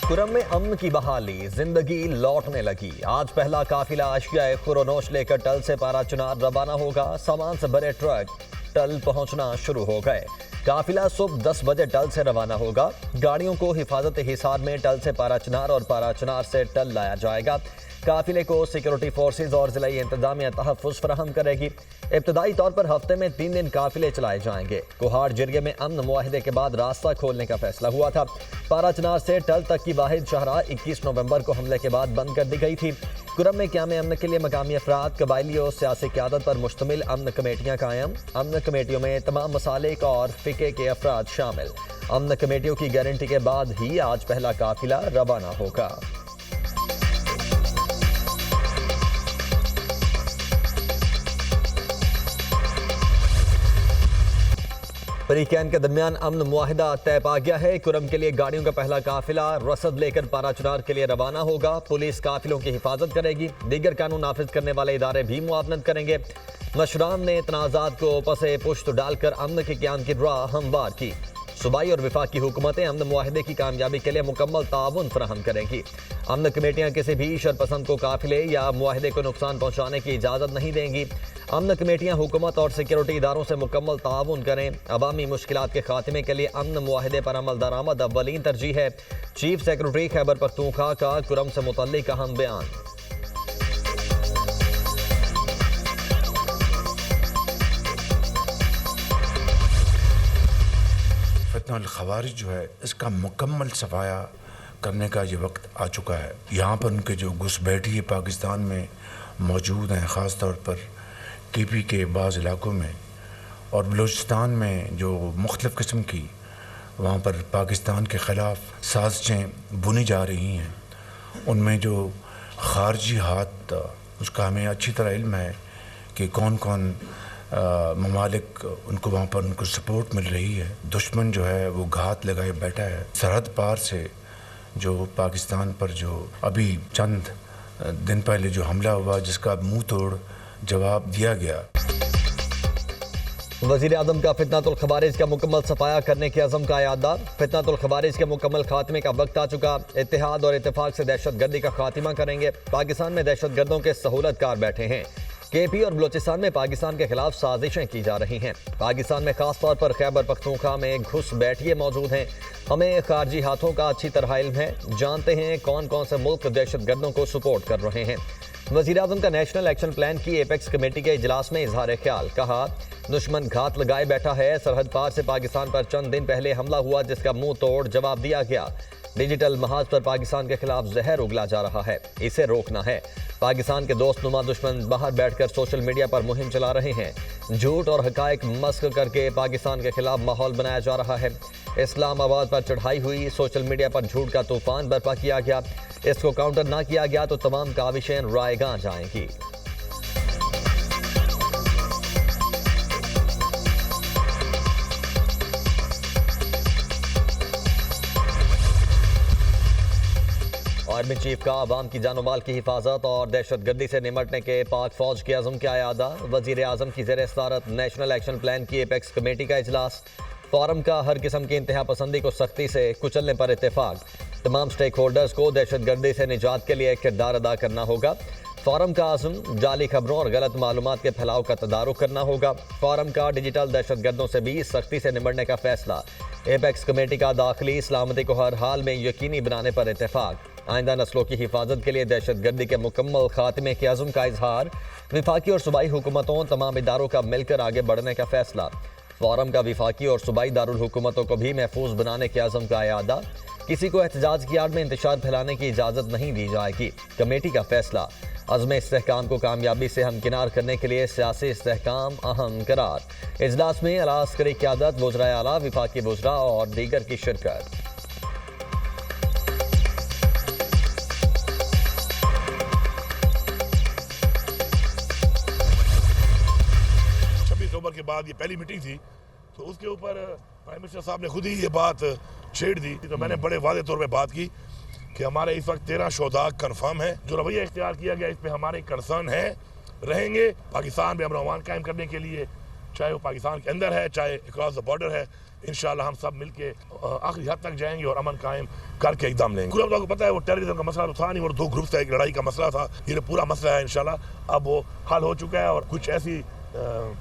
कुरम में अमन की बहाली, जिंदगी लौटने लगी। आज पहला काफिला अशियाए खुरोनोश लेकर टल से पारा चुनार रवाना होगा। सामान से भरे ट्रक टल पहुंचना शुरू हो गए। काफिला सुबह 10 बजे टल से रवाना होगा। गाड़ियों को हिफाजत हिसार में टल से पारा चुनार और पारा चुनार से टल लाया जाएगा। काफिले को सिक्योरिटी फोर्सेज और जिलाई इंतजामिया तहफ़्फ़ुज़ फराहम करेगी। इब्तदाई तौर पर हफ्ते में 3 दिन काफिले चलाए जाएंगे। कोहाड़ जिरगे में अमन मुआहिदे के बाद रास्ता खोलने का फैसला हुआ था। पारा चनार से टल तक की वाहिद शाहराह 21 नवंबर को हमले के बाद बंद कर दी गई थी। कुरम में क़याम अमन के लिए मकामी अफराद, कबायली और सियासी क़यादत पर मुश्तमिल अमन कमेटियाँ कायम। अमन कमेटियों में तमाम मसालिक और फ़िक़े के अफराद शामिल। अमन कमेटियों की गारंटी के बाद ही आज पहला काफिला रवाना होगा। परीकैन के दरमियान अमन मुआहिदा तय पा गया है। कुरम के लिए गाड़ियों का पहला काफिला रसद लेकर पारा चुनार के लिए रवाना होगा। पुलिस काफिलों की हिफाजत करेगी। दीगर कानून नाफिज करने वाले इदारे भी मुआवनत करेंगे। मशरान ने तनाज़ात को पसे पुश्त डालकर अमन के क़याम की राह हमवार की। सूबाई और वफाकी हुकूमतें अमन मुआहिदे की कामयाबी के लिए मुकम्मल ताउन फराहम करेंगी। अमन कमेटियाँ किसी भी शरपसंद को काफिले या मुआहिदे को नुकसान पहुँचाने की इजाज़त नहीं देंगी। अमन कमेटियाँ हुकूमत और सिक्योरिटी इदारों से मुकम्मल ताउन करें। अवामी मुश्किलात के खात्मे के लिए अमन मुआहिदे पर अमल दरामद अव्वलीन तरजीह है। चीफ सेक्रेटरी खैबर पख्तूनख्वा का कुरम से मुतल्लिक अहम बयान। फितनल खवारिज जो है, इसका मुकम्मल सफाया करने का ये वक्त आ चुका है। यहाँ पर उनके जो घुसपैठी पाकिस्तान में मौजूद हैं, ख़ास तौर पर केपी के बाज़ इलाकों में और बलूचिस्तान में जो मुख्तलिफ़ किस्म की वहाँ पर पाकिस्तान के ख़िलाफ़ साजिशें बुनी जा रही हैं, उनमें जो ख़ारजी हाथ, उसका हमें अच्छी तरह इल्म है कि कौन कौन ममालिक उनको वहाँ पर उनको सपोर्ट मिल रही है। दुश्मन जो है वो घात लगाए बैठा है। सरहद पार से जो पाकिस्तान पर जो अभी चंद दिन पहले जो हमला हुआ, जिसका मुंह तोड़ जवाब दिया गया। वज़ीर आज़म का फितनातुल खवारिज का मुकम्मल सफाया करने के अज़म का यादा। फितनातुल खवारिज के मुकम्मल खात्मे का वक्त आ चुका। इत्तेहाद और इत्तेफाक से दहशत गर्दी का खात्मा करेंगे। पाकिस्तान में दहशत गर्दों के सहूलतकार बैठे हैं। केपी और बलूचिस्तान में पाकिस्तान के खिलाफ साजिशें की जा रही हैं। पाकिस्तान में खास तौर पर खैबर पख्तूनख्वा में घुसपैठिए मौजूद हैं। हमें खारजी हाथों का अच्छी तरह इल्म है। जानते हैं कौन कौन से मुल्क दहशत गर्दों को सपोर्ट कर रहे हैं। वज़ीर आज़म का नेशनल एक्शन प्लान की एपेक्स कमेटी के इजलास में इजहार ख्याल। कहा, दुश्मन घात लगाए बैठा है। सरहद पार से पाकिस्तान पर चंद दिन पहले हमला हुआ, जिसका मुंह तोड़ जवाब दिया गया। डिजिटल महाज पर पाकिस्तान के खिलाफ जहर उगला जा रहा है, इसे रोकना है। पाकिस्तान के दोस्तनुमा दुश्मन बाहर बैठकर सोशल मीडिया पर मुहिम चला रहे हैं। झूठ और हकायक मस्क करके पाकिस्तान के खिलाफ माहौल बनाया जा रहा है। इस्लामाबाद पर चढ़ाई हुई, सोशल मीडिया पर झूठ का तूफान बर्पा किया गया। इसको काउंटर ना किया गया तो तमाम काविशें रायगां जाएंगी। आर्मी चीफ का अवाम की जानो माल की हिफाजत और दहशत गर्दी से निमटने के पाक फौज के अज़म का यादा। वज़ीर आज़म की ज़ेर सदारत नेशनल एक्शन प्लान की एपेक्स कमेटी का इजलास। फोरम का हर किस्म की इंतहा पसंदी को सख्ती से कुचलने पर इत्तेफाक। तमाम स्टेक होल्डर्स को दहशत गर्दी से निजात के लिए किरदार अदा करना होगा। फोरम का आज़म जाली खबरों और गलत मालूमात के फैलाव का तदारुक करना होगा। फोरम का डिजिटल दहशत गर्दों से भी सख्ती से निमटने का फैसला। एपेक्स कमेटी का दाखिली सलामती को हर हाल में यकीनी बनाने पर इत्तेफाक। आइंदा नस्लों की हिफाजत के लिए दहशत गर्दी के मुकम्मल खात्मे के अज़म का इजहार। विफाकी और सूबाई हुकूमतों तमाम इदारों का मिलकर आगे बढ़ने का फैसला। फोरम का विफाकी और सूबाई दारुल हुकूमतों को भी महफूज बनाने के अज़म का यादा। किसी को एहतजाज की आड़ में इंतशार फैलाने की इजाज़त नहीं दी जाएगी। कमेटी का फैसला। अज़्म इस्तेहकाम को कामयाबी से हमकिनार करने के लिए सियासी इस्तेहकाम अहम करार। इजलास में आला अस्करी क़यादत, वज़राए आला, विफाकी वज़रा और दीगर की शिरकत। 26 अक्टूबर के बाद ये पहली मीटिंग थी, तो उसके ऊपर प्राइम मिनिस्टर साहब ने खुद ही ये बात छेड़ दी। तो मैंने बड़े वादे तौर पे बात की कि हमारे इस वक्त 13 शोधा कन्फर्म है। जो रवैया इख्तियार किया गया इस पे हमारे कंसर्न है, रहेंगे। पाकिस्तान में अमन-ओ-अमान कायम करने के लिए चाहे वो पाकिस्तान के अंदर है, चाहे अक्रॉस द बॉर्डर है। इंशाल्लाह हम सब मिलके आखिरी हद तक जाएंगे और अमन कायम करके एकदम लेंगे। ग्रुप को पता है वो टेररिज्म का मसला तो था नहीं, और दो ग्रुप्स था, एक लड़ाई का मसला था, ये पूरा मसला है इंशाल्लाह अब वो हल हो चुका है। और कुछ ऐसी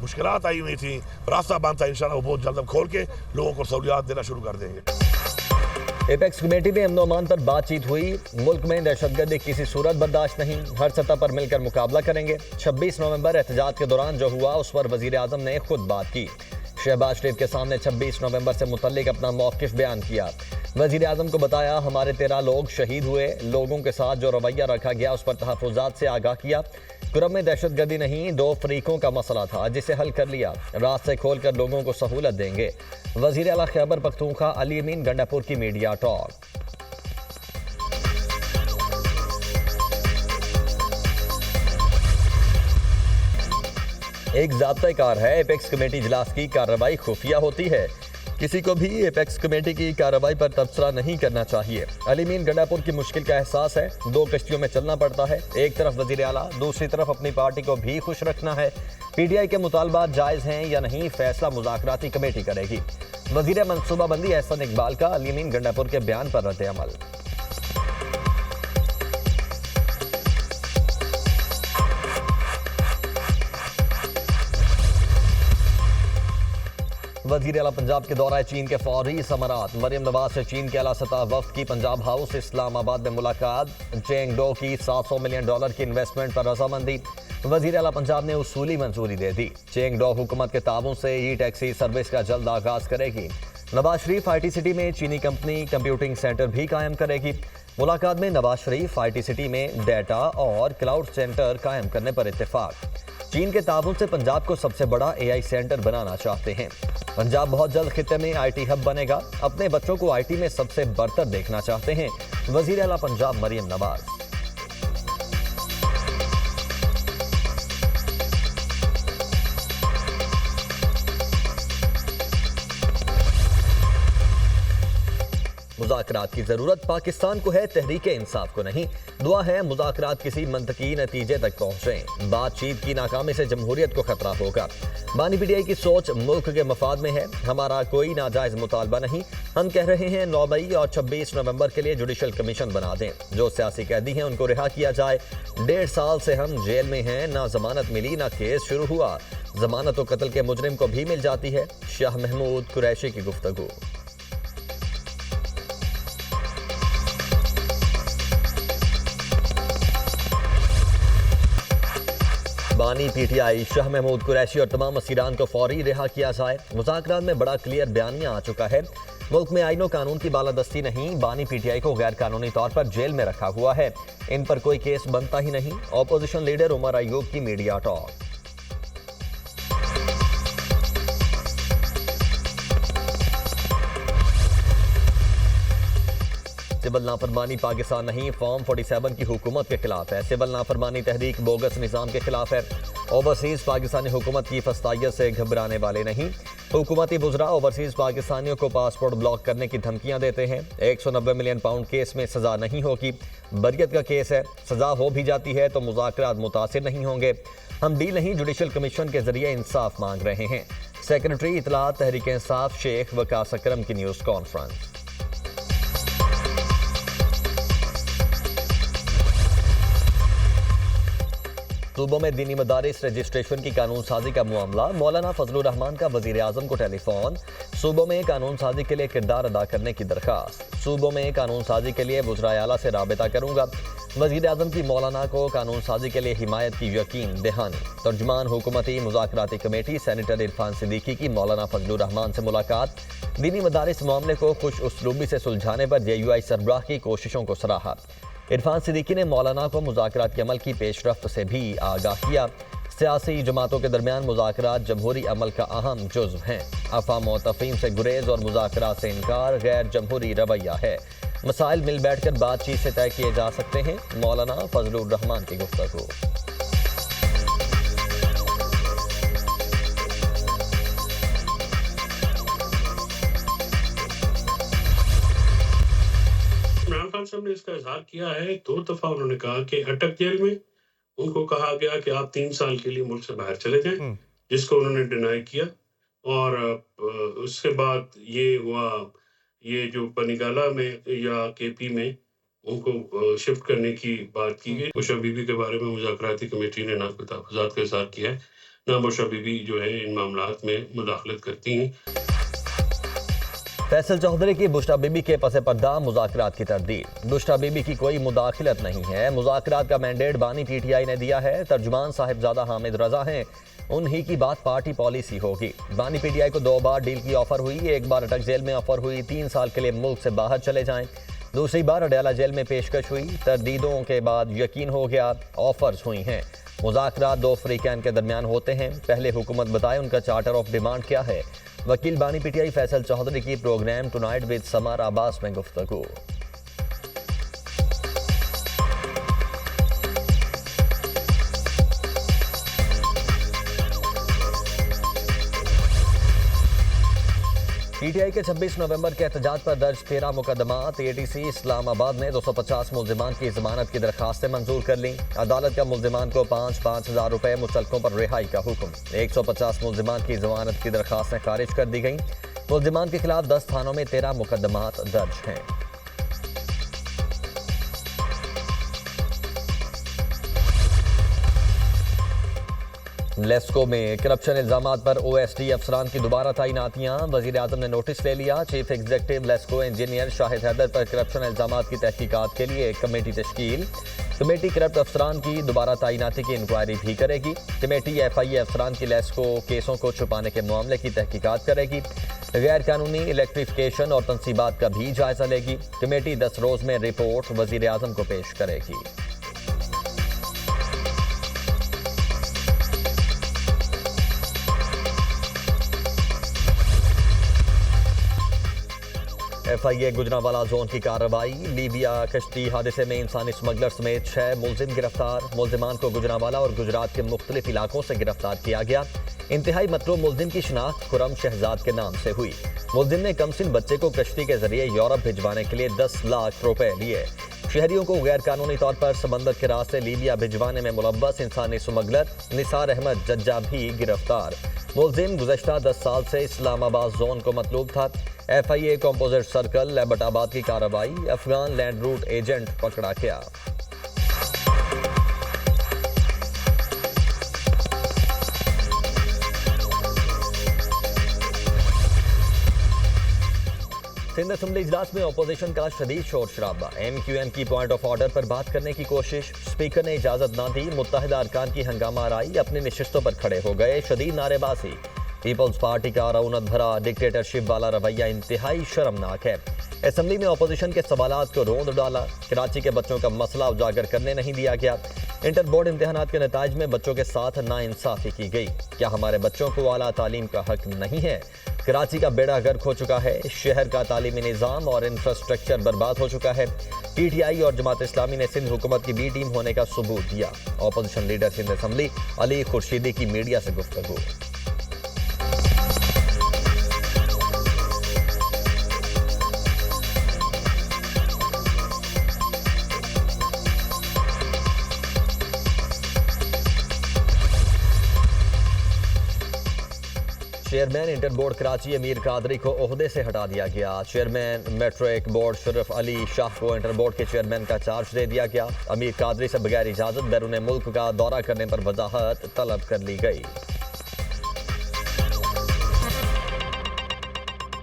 मुश्किलात आई हुई थी, रास्ता बंद था, इंशाल्लाह वो बहुत जल्द हम खोल के लोगों को सहूलियात देना शुरू कर देंगे। एपेक्स कमेटी में अमन अमान पर बातचीत हुई। मुल्क में दहशतगर्दी किसी सूरत बर्दाश्त नहीं, हर सतह पर मिलकर मुकाबला करेंगे। 26 नवंबर एहतजाज के दौरान जो हुआ उस पर वजीर आजम ने खुद बात की। शहबाज शरीफ के सामने 26 नवंबर से मुतल्लिक अपना मौक़िफ़ बयान किया। वजीर आजम को बताया हमारे 13 लोग शहीद हुए, लोगों के साथ जो रवैया रखा गया उस पर तहफ़्फ़ुज़ात से आगाह किया। कुरम में दहशतगर्दी नहीं, 2 फरीकों का मसला था जिसे हल कर लिया, रास्ते खोल कर लोगों को सहूलत देंगे। वज़ीर आला खैबर पख्तूनख्वा अली अमीन गंडापुर की मीडिया टॉक। एक ज़ाब्ता-ए-कार है, एपेक्स कमेटी इजलास की कार्रवाई खुफिया होती है। किसी को भी एपेक्स कमेटी की कार्रवाई पर तबसरा नहीं करना चाहिए। अली अमीन गंडापुर की मुश्किल का एहसास है, 2 कश्तियों में चलना पड़ता है, एक तरफ वज़ीर आला, दूसरी तरफ अपनी पार्टी को भी खुश रखना है। पीटीआई के मुतालबात जायज़ हैं या नहीं, फैसला मुज़ाकराती कमेटी करेगी। वज़ीर मनसूबाबंदी एहसन इकबाल का अली अमीन गंडापुर के बयान पर रद्द अमल। वज़ीर आला पंजाब के दौरा चीन के फौरी समरात। मरियम नवाज से चीन के आला सतह वफ्द की पंजाब हाउस इस्लामाबाद में मुलाकात। चेंगडो की $700 मिलियन की इन्वेस्टमेंट पर रजामंदी। वज़ीर आला पंजाब ने उसूली मंजूरी दे दी। चेंगडो हुकूमत के ताबून से ई टैक्सी सर्विस का जल्द आगाज करेगी। नवाज शरीफ IT सिटी में चीनी कंपनी कंप्यूटिंग सेंटर भी कायम करेगी। मुलाकात में नवाज शरीफ IT सिटी में डेटा और क्लाउड सेंटर कायम करने पर इत्तेफाक। चीन के ताबून से पंजाब को सबसे बड़ा AI सेंटर बनाना चाहते हैं। पंजाब बहुत जल्द खित्ते में IT हब बनेगा। अपने बच्चों को IT में सबसे बरतर देखना चाहते हैं वज़ीर आला पंजाब मरियम नवाज। मुज़ाकरात की जरूरत पाकिस्तान को है, तहरीक इंसाफ को नहीं। दुआ है मुज़ाकरात किसी मंतकी नतीजे तक पहुंचे। बातचीत की नाकामी से जमहूरियत को खतरा होगा। बानी पीटीआई की सोच मुल्क के मफाद में है। हमारा कोई नाजायज मुतालबा नहीं। हम कह रहे हैं 9 मई और 26 नवंबर के लिए जुडिशल कमीशन बना दें। जो सियासी कैदी हैं उनको रिहा किया जाए। 1.5 साल से हम जेल में हैं, ना जमानत मिली ना केस शुरू हुआ। जमानत तो कत्ल के मुजरिम को भी मिल जाती है। शाह महमूद कुरैशी की गुफ्तगू। बानी पीटीआई शाह महमूद कुरैशी और तमाम असीरान को फौरी रिहा किया जाए। मुज़ाकरात में बड़ा क्लियर बयानिया आ चुका है। मुल्क में आईन और कानून की बालादस्ती नहीं, बानी पीटीआई को गैर कानूनी तौर पर जेल में रखा हुआ है। इन पर कोई केस बनता ही नहीं। ऑपोजिशन लीडर उमर अयूब की मीडिया टॉक। सिविल नाफरमानी पाकिस्तान नहीं, फॉर्म 47 की हुकूमत के खिलाफ है। सिविल नाफरमानी तहरीक बोगस निज़ाम के खिलाफ है। ओवरसीज पाकिस्तानी हुकूमत की फस्तायत से घबराने वाले नहीं। हुकूमती बुजरा ओवरसीज पाकिस्तानियों को पासपोर्ट ब्लॉक करने की धमकियां देते हैं। 190 मिलियन पाउंड केस में सजा नहीं होगी। बरियत का केस है, सजा हो भी जाती है तो मुज़ाकरात मुतासिर नहीं होंगे। हम डील नहीं, जुडिशल कमीशन के जरिए इंसाफ मांग रहे हैं। सेक्रेटरी इतलात तहरीक इंसाफ शेख वकास अकरम की न्यूज़ कॉन्फ्रेंस। सूबों में दीनी मदारिस रजिस्ट्रेशन की कानून साजी का मामला। मौलाना फजलुर रहमान का वजीर आजम को टेलीफोन। सूबों में कानून साजी के लिए किरदार अदा करने की दरखास्त। सूबों में कानून साजी के लिए वज़राए आला से राबिता करूंगा। वजीर आजम की मौलाना को कानून साजी के लिए हिमायत की यकीन दहानी। तर्जुमान हुकूमती मुज़ाकराती कमेटी सेनेटर इरफान सिद्दीकी की मौलाना फजलुर रहमान से मुलाकात। दीनी मदारिस मामले को खुश उसलूबी से सुलझाने पर JUI सरबराह की कोशिशों को सराहा। इरफान सिद्दीकी ने मौलाना को मुज़ाकरात के अमल की पेशरफ्त से भी आगाह किया। सियासी जमातों के दरमियान मुज़ाकरात जमहूरी अमल का अहम जुज़्व हैं। अफ़ाम व तफ़हीम से गुरेज और मुज़ाकरात से इनकार गैर जमहूरी रवैया है। मसाइल मिल बैठ कर बातचीत से तय किए जा सकते हैं। मौलाना फजलुर रहमान की गुफ्तगू। इमरान खान साहब ने इसका इजहार किया है। 2 दफा उन्होंने कहा कि अटक जेल में उनको कहा गया कि आप 3 साल के लिए मुल्क से बाहर चले जाएं। जिसको उन्होंने डिनाई किया। और उसके बाद ये हुआ, ये जो पनिकाला में या केपी में उनको शिफ्ट करने की बात की गई। बुशरा बीबी के बारे में मुज़ाकराती कमेटी ने ना कोई तहफ़्फ़ुज़ात का इज़हार किया है, ना बुशरा बीबी जो है इन मामलात में मुदाखलत करती हैं। फैसल चौधरी की बुशरा बीबी के पसे पर्दा मुज़ाकरात की तरदीद। बुशरा बीबी की कोई मुदाखलत नहीं है, मुज़ाकरात का मैंडेट बानी पीटीआई ने दिया है। तर्जुमान साहिबजादा हामिद रजा हैं, उन्हीं की बात पार्टी पॉलिसी होगी। बानी पीटीआई को 2 बार डील की ऑफर हुई, एक बार अटक जेल में ऑफर हुई 3 साल के लिए मुल्क से बाहर चले जाएं, दूसरी बार अडयाला जेल में पेशकश हुई, तरदीदों के बाद यकीन हो गया, ऑफर्स हुई हैं। मुज़ाकरात 2 फ्रीकैन के दरमियान होते हैं, पहले हुकूमत बताए उनका चार्टर ऑफ डिमांड क्या है। वकील बानी पीटीआई फैसल चौधरी की प्रोग्राम टुनाइट विद समार अब्बास में गुफ्तगू। पीटीआई के 26 नवंबर के एहतजाज पर दर्ज 13 मुकदमात एटीसी इस्लामाबाद ने 250 मुल्जिमान की जमानत की दरखास्तें मंजूर कर लीं। अदालत का मुल्जिमान को 5-5 हज़ार रुपये मुचलकों पर रिहाई का हुक्म। 150 मुल्जिमान की जमानत की दरखास्तें खारिज कर दी गईं। मुल्जिमान के खिलाफ 10 थानों में 13 मुकदमात दर्ज हैं। लेस्को में करप्शन इल्जामात पर ओएसडी अफसरान की दोबारा तैनातियां। वजीर आजम ने नोटिस ले लिया। Chief executive LESCO engineer Shahid Haider पर करप्शन इल्जामात की तहकीकात के लिए एक कमेटी तश्कील। कमेटी करप्ट अफसरान की दोबारा तैनाती की इंक्वायरी भी करेगी। कमेटी FIA अफसरान की लेस्को केसों को छुपाने के मामले की तहकीकात करेगी। गैर कानूनी इलेक्ट्रिफिकेशन और तनसीबात का भी जायजा लेगी। कमेटी 10 रोज में रिपोर्ट वजीर आजम को पेश करेगी। FIA गुजरांवाला जोन की कार्रवाई। लीबिया कश्ती हादसे में इंसानी स्मगलर समेत 6 मुलजिम गिरफ्तार। मुलजिमान को गुजरांवाला और गुजरात के मुख्तलिफ इलाकों से गिरफ्तार किया गया। इंतहाई मतलूब मुलजिम की शिनाख्त खुरम शहजाद के नाम से हुई। मुलजिम ने कमसिन बच्चे को कश्ती के जरिए यूरोप भिजवाने के लिए 10 लाख रुपए लिए। शहरियों को गैर कानूनी तौर पर समंदर के रास्ते लीबिया भिजवाने में मुलव्वस इंसानी स्मगलर निसार अहमद जज्जा भी गिरफ्तार। मुलजिम गुज़श्ता 10 साल से इस्लामाबाद जोन को मतलूब था। FIA कॉम्पोजिट सर्कल एबटाबाद की कार्रवाई। अफगान लैंड रूट एजेंट पकड़ा गया। सिंध असम्बली इजलास में अपोजिशन का शदीद शोर शराबा। MQM की पॉइंट ऑफ ऑर्डर पर बात करने की कोशिश, स्पीकर ने इजाजत ना दी। मुत्तहिदा अरकान की हंगामा आराई, अपनी नशिस्तों पर खड़े हो गए। शदीद नारेबाजी। पीपल्स पार्टी का रौनक भरा डिक्टेटरशिप वाला रवैया इंतहाई शर्मनाक है। असम्बली में अपोजिशन के सवालात को रोंद डाला। कराची के बच्चों का मसला उजागर करने नहीं दिया गया। इंटर बोर्ड इम्तिहानात के नताइज में बच्चों के साथ नाइंसाफी की गई। क्या हमारे बच्चों को आला तालीम का हक नहीं है? कराची का बेड़ा गर्क हो चुका है। शहर का तालीमी निज़ाम और इंफ्रास्ट्रक्चर बर्बाद हो चुका है। PTI और जमात इस्लामी ने सिंध हुकूमत की B टीम होने का सबूत दिया। Opposition leader Sindh assembly Ali Khurshidi की मीडिया से गुफ्तगू। चेयरमैन इंटर बोर्ड कराची अमीर कादरी को ओहदे से हटा दिया गया। Chairman matric board Sharaf Ali Shah को इंटर बोर्ड के चेयरमैन का चार्ज दे दिया गया। अमीर कादरी से बगैर इजाजत बैरून मुल्क का दौरा करने पर वजाहत तलब कर ली गई।